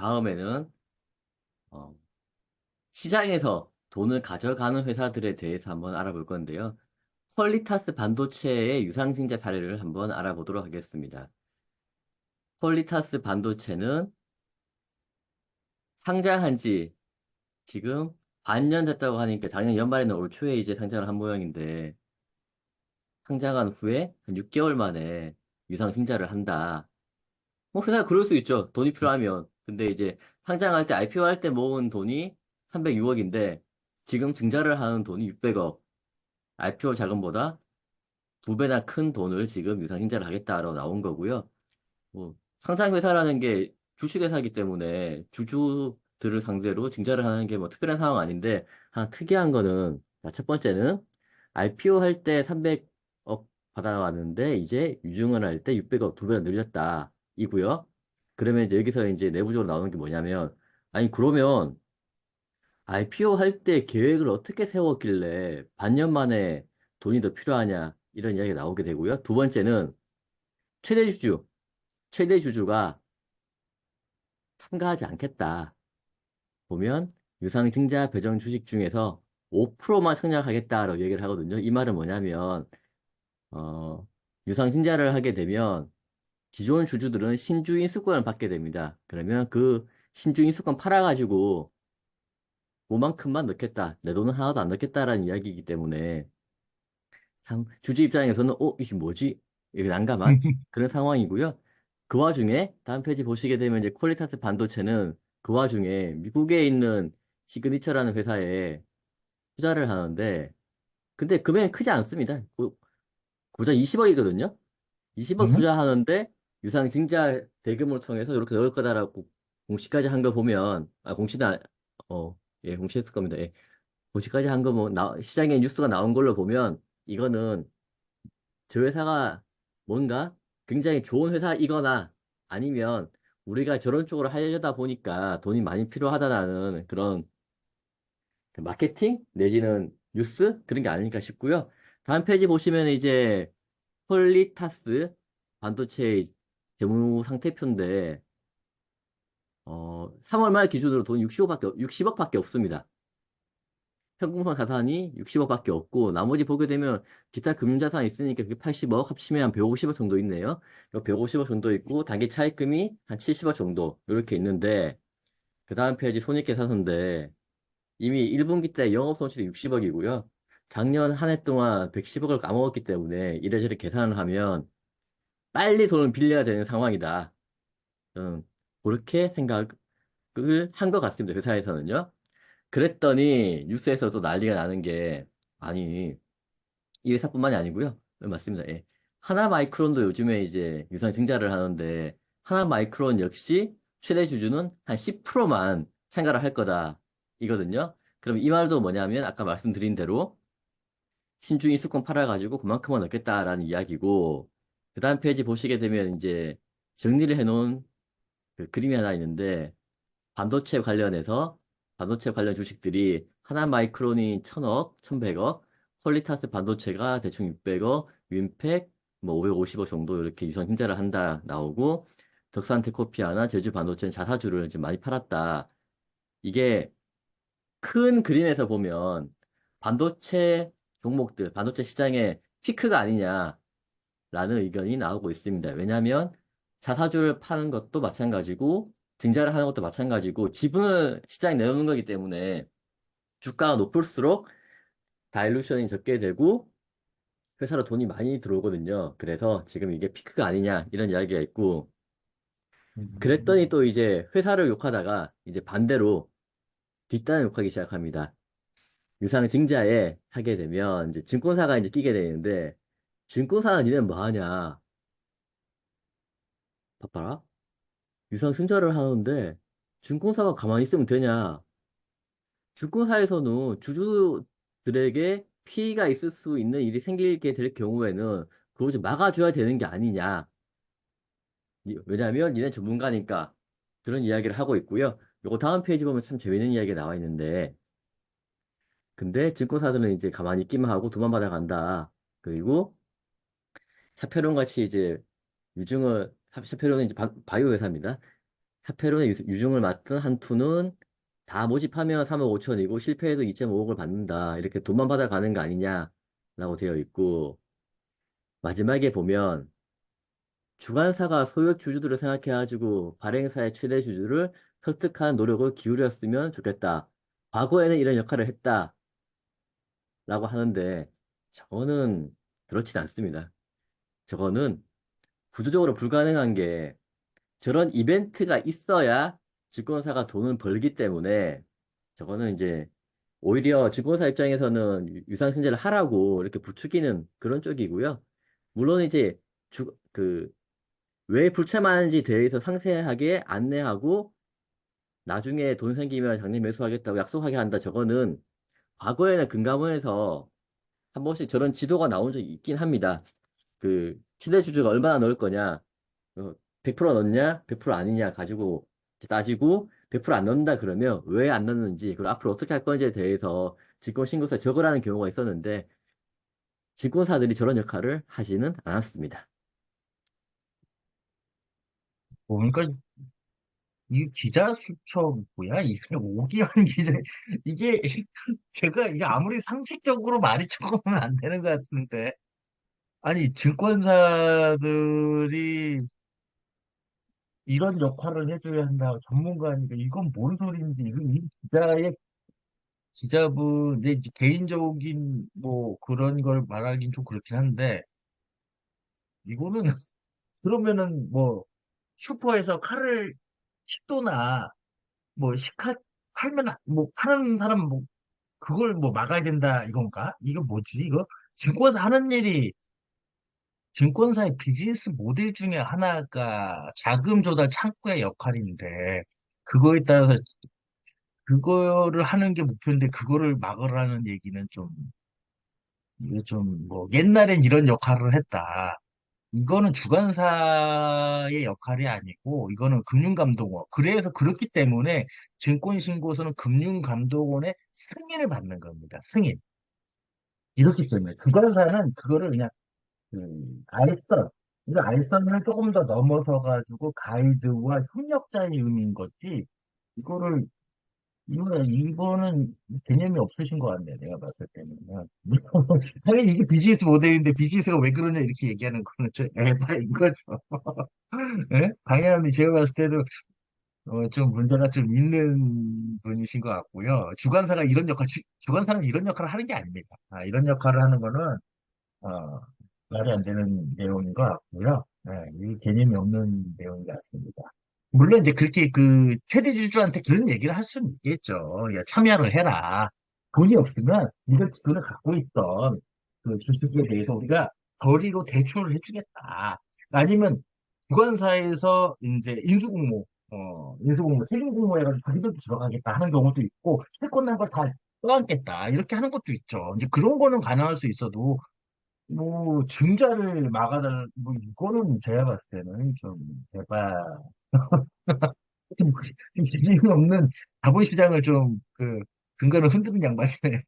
다음에는 어, 시장에서 돈을 가져가는 회사들에 대해서 한번 알아볼 건데요. 퀄리타스 반도체의 유상증자 사례를 한번 알아보도록 하겠습니다. 퀄리타스 반도체는 상장한 지 지금 반년 됐다고 하니까 작년 연말에는 올 초에 이제 상장을 한 모양인데 상장한 후에 한 6개월 만에 유상증자를 한다. 뭐 회사가 그럴 수 있죠. 돈이 필요하면. 근데 이제 상장할 때 IPO 할 때 모은 돈이 306억인데 지금 증자를 하는 돈이 600억. IPO 자금보다 두 배나 큰 돈을 지금 유상증자를 하겠다라고 나온 거고요. 뭐 상장회사라는 게 주식회사이기 때문에 주주들을 상대로 증자를 하는 게 뭐 특별한 상황 아닌데 하나 특이한 거는 자, 첫 번째는 IPO 할 때 300억 받아왔는데 이제 유증을 할 때 600억 두 배가 늘렸다 이고요. 그러면 이제 여기서 이제 내부적으로 나오는 게 뭐냐면 아니 그러면 IPO 할 때 계획을 어떻게 세웠길래 반년 만에 돈이 더 필요하냐 이런 이야기가 나오게 되고요. 두 번째는 최대 주주 최대 주주가 참가하지 않겠다. 보면 유상증자 배정 주식 중에서 5%만 청약하겠다라고 얘기를 하거든요. 이 말은 뭐냐면 어, 유상증자를 하게 되면 기존 주주들은 신주인 수권을 받게 됩니다. 그러면 그 신주인 수권 팔아가지고 그만큼만 넣겠다. 내 돈은 하나도 안 넣겠다라는 이야기이기 때문에 참 주주 입장에서는 이게 뭐지? 이게 난감한 그런 상황이고요. 그 와중에 다음 페이지 보시게 되면 이제 퀄리타스 반도체는 그 와중에 미국에 있는 시그니처라는 회사에 투자를 하는데 근데 금액은 크지 않습니다. 고작 20억이거든요. 20억 응? 투자하는데 유상 증자 대금을 통해서 이렇게 넣을 거다라고 공시까지 한 거 보면 공시는 예, 공시했을 겁니다. 예. 공시까지 한 거 뭐 시장에 뉴스가 나온 걸로 보면 이거는 저 회사가 뭔가 굉장히 좋은 회사이거나 아니면 우리가 저런 쪽으로 하려다 보니까 돈이 많이 필요하다라는 그런 그 마케팅 내지는 뉴스 그런 게 아닐까 싶고요. 다음 페이지 보시면 이제 폴리타스 반도체 재무 상태표인데 3월 말 기준으로 돈 60억밖에 없습니다. 현금성 자산이 60억밖에 없고 나머지 보게 되면 기타 금융자산이 있으니까 그게 80억 합치면 한 150억 정도 있네요. 요 150억 정도 있고 단기 차입금이 한 70억 정도 이렇게 있는데 그 다음 페이지 손익계산서인데 이미 1분기 때 영업손실이 60억이고요. 작년 한 해 동안 110억을 까먹었기 때문에 이래저래 계산을 하면 빨리 돈을 빌려야 되는 상황이다. 저는 그렇게 생각을 한 것 같습니다. 회사에서는요. 그랬더니 뉴스에서 또 난리가 나는 게 아니 이 회사뿐만이 아니고요. 네, 맞습니다. 예. 하나마이크론도 요즘에 이제 유상 증자를 하는데 하나마이크론 역시 최대 주주는 한 10%만 참가를 할 거다 이거든요. 그럼 이 말도 뭐냐면 아까 말씀드린 대로 신중히 수권 팔아가지고 그만큼만 넣겠다라는 이야기고 그 다음 페이지 보시게 되면 이제 정리를 해놓은 그 그림이 하나 있는데 반도체 관련해서 반도체 관련 주식들이 하나 마이크론이 1000억, 1100억, 퀄리타스 반도체가 대충 600억, 윈팩 뭐 550억 정도 이렇게 유상 흰자를 한다 나오고 덕산테크노피아나 제주 반도체는 자사주를 지금 많이 팔았다. 이게 큰 그림에서 보면 반도체 종목들, 반도체 시장의 피크가 아니냐라는 의견이 나오고 있습니다. 왜냐하면 자사주를 파는 것도 마찬가지고 증자를 하는 것도 마찬가지고 지분을 시장에 내놓는 거기 때문에 주가가 높을수록 다일루션이 적게 되고 회사로 돈이 많이 들어오거든요. 그래서 지금 이게 피크가 아니냐 이런 이야기가 있고 그랬더니 또 이제 회사를 욕하다가 이제 반대로 뒷단을 욕하기 시작합니다. 유상 증자에 하게 되면 이제 증권사가 이제 끼게 되는데 증권사는 니네 뭐 하냐? 봐봐라. 유상 증자를 하는데 증권사가 가만히 있으면 되냐? 증권사에서는 주주들에게 피해가 있을 수 있는 일이 생기게 될 경우에는 그걸 좀 막아줘야 되는 게 아니냐. 왜냐하면 니네 전문가니까 그런 이야기를 하고 있고요. 요거 다음 페이지 보면 참 재밌는 이야기가 나와 있는데 근데 증권사들은 이제 가만히 있기만 하고 돈만 받아간다. 그리고 샤페론 같이 이제 샤페론은 이제 바이오 회사입니다. 카페론의 유중을 맡은 한 투는 다 모집하면 3억 5천이고 실패해도 2.5억을 받는다. 이렇게 돈만 받아가는 거 아니냐라고 되어 있고 마지막에 보면 주관사가 소액 주주들을 생각해가지고 발행사의 최대 주주를 설득하는 노력을 기울였으면 좋겠다. 과거에는 이런 역할을 했다라고 하는데 저거는 그렇진 않습니다. 저거는 구조적으로 불가능한 게 저런 이벤트가 있어야 증권사가 돈을 벌기 때문에 저거는 이제 오히려 증권사 입장에서는 유상증자를 하라고 이렇게 부추기는 그런 쪽이고요. 물론 이제 왜 불참하는지 대해서 상세하게 안내하고 나중에 돈 생기면 장래 매수하겠다고 약속하게 한다. 저거는 과거에는 금감원에서 한 번씩 저런 지도가 나온 적이 있긴 합니다. 시대주주가 얼마나 넣을 거냐, 100% 넣냐, 100% 아니냐 가지고 이제 따지고 100%안 넣는다 그러면 왜 안 넣는지, 그리고 앞으로 어떻게 할 건지에 대해서 증권신고서에 적으라는 경우가 있었는데, 증권사들이 저런 역할을 하지는 않았습니다. 보니까 이 기자 수첩 뭐야? 이게 오기현 기자 이게 제가 이게 아무리 상식적으로 말이 조금은 안 되는 것 같은데 아니 증권사들이 이런 역할을 해줘야 한다 전문가니까 이건 뭔 소리인지 이거 이 기자분 이제 개인적인 뭐 그런 걸 말하긴 좀 그렇긴 한데 이거는 그러면은 뭐 슈퍼에서 칼을 10도나 뭐 시카 팔면 뭐 파는 사람 뭐 그걸 뭐 막아야 된다 이건가? 이거 뭐지 이거? 증권사 하는 일이 증권사의 비즈니스 모델 중에 하나가 자금 조달 창구의 역할인데 그거에 따라서 그거를 하는 게 목표인데 그거를 막으라는 얘기는 좀 이게 좀 뭐 옛날엔 이런 역할을 했다. 이거는 주관사의 역할이 아니고 이거는 금융감독원. 그래서 그렇기 때문에 증권신고서는 금융감독원의 승인을 받는 겁니다. 승인. 이렇기 때문에 주관사는 그거를 그냥 알선. 이거 알선을 조금 더 넘어서 가지고 가이드와 협력자의 의미인 거지. 이거를 이거는 개념이 없으신 것 같네, 내가 봤을 때는. 당연히 이게 비즈니스 모델인데 비즈니스가 왜 그러냐 이렇게 얘기하는 거는 저 에바인 거죠. 예? 당연히 제가 봤을 때도 좀 문제가 좀 있는 분이신 것 같고요. 주관사는 이런 역할을 하는 게 아닙니다. 이런 역할을 하는 거는 어, 말이 안 되는 내용인 것 같고요. 네, 이 개념이 없는 내용인 것 같습니다. 물론 이제 그렇게 그 최대 주주한테 그런 얘기를 할 수는 있겠죠. 야, 참여를 해라. 돈이 없으면 네가 그걸 갖고 있던 그 주식에 대해서 우리가 거리로 대출을 해주겠다. 아니면 주관사에서 이제 인수공모, 책임공모 해가지고 자기들도 들어가겠다 하는 경우도 있고, 채권난 걸 다 떠안겠다. 이렇게 하는 것도 있죠. 이제 그런 거는 가능할 수 있어도, 뭐, 증자를 뭐, 이거는 제가 봤을 때는 좀, 제발, 좀, 좀 기준이 없는 자본시장을 좀, 근간을 흔드는 양반이네.